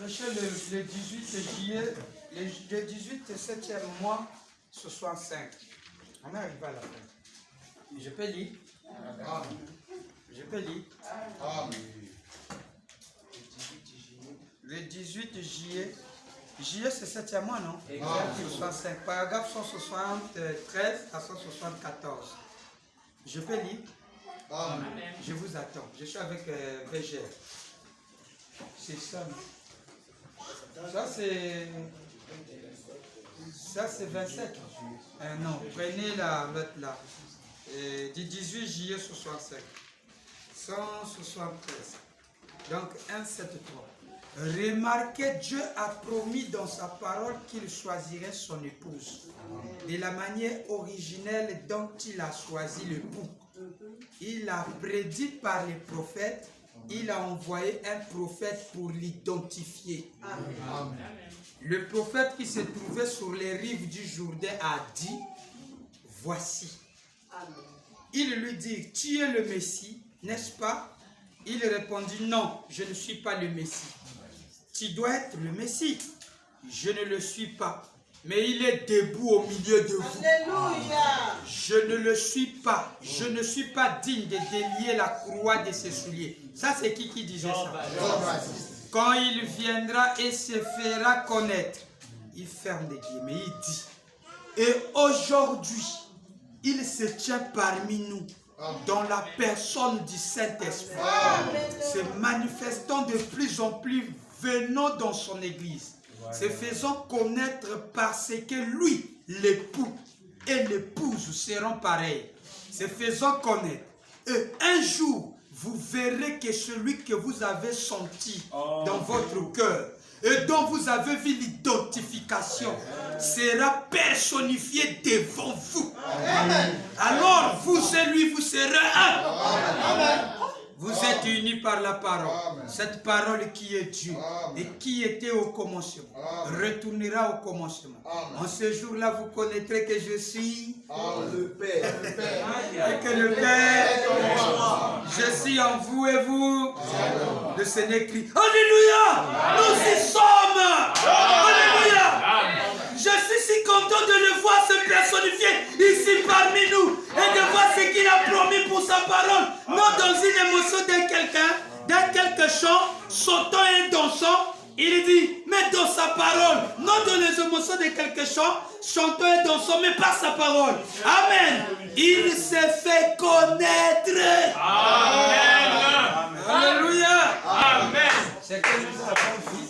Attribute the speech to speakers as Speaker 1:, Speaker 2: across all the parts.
Speaker 1: prêchais le 18 juillet, le 18 7e mois 65. On est arrivé à la fin. Je peux lire? Je peux lire? Le 18 juillet. Juillet, c'est 7e mois, non? Exact. 65. Paragraphe 173 à 174. Je peux lire? Amen. Je vous attends. Je suis avec VG. C'est ça. Ça, c'est 27. Non, prenez la note là. Du 18 juillet 65. 173. Donc, 173. Remarquez, Dieu a promis dans sa parole qu'il choisirait son épouse de la manière originelle dont il a choisi l'époux. Il a prédit par les prophètes, il a envoyé un prophète pour l'identifier. Amen. Le prophète qui se trouvait sur les rives du Jourdain a dit, voici. Amen. Il lui dit, tu es le Messie, n'est-ce pas? Il répondit, non, je ne suis pas le Messie. Tu dois être le Messie. Je ne le suis pas. Mais il est debout au milieu de vous. Alléluia. Je ne le suis pas. Je ne suis pas digne de délier la croix de ses souliers. Ça, c'est qui disait ça? Quand il viendra et se fera connaître, il ferme les guillemets, il dit, et aujourd'hui, il se tient parmi nous, dans la personne du Saint-Esprit, se manifestant de plus en plus, venant dans son église, se faisant connaître parce que lui, l'époux et l'épouse seront pareils, se faisant connaître. Et un jour, vous verrez que celui que vous avez senti dans votre cœur et dont vous avez vu l'identification sera personnifié devant vous. Amen. Alors, vous et lui, vous serez un. Amen. Vous êtes unis par la parole. Amen. Cette parole qui est Dieu. Amen. Et qui était au commencement. Amen. Retournera au commencement. Amen. En ce jour-là, vous connaîtrez que je suis le Père. Et que le Père, je suis en vous et vous. Amen. Le Seigneur crie. Alléluia! Amen. Nous y sommes! Amen. Alléluia! Je suis si content de le voir se personnifier ici parmi nous et de voir ce qu'il a promis pour sa parole. Non dans une émotion de quelqu'un, dans quelque chant, sautant et dansant. Il dit, mais dans sa parole, non dans les émotions de quelque chant, chantant et dansant, mais par sa parole. Amen. Il s'est fait connaître. Amen. Alléluia. Amen. C'est que nous avons vu.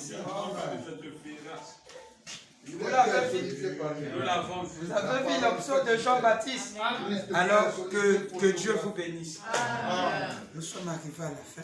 Speaker 1: Vous avez vu l'option de Jean-Baptiste. Alors que Dieu vous bénisse. Nous sommes arrivés à la fin.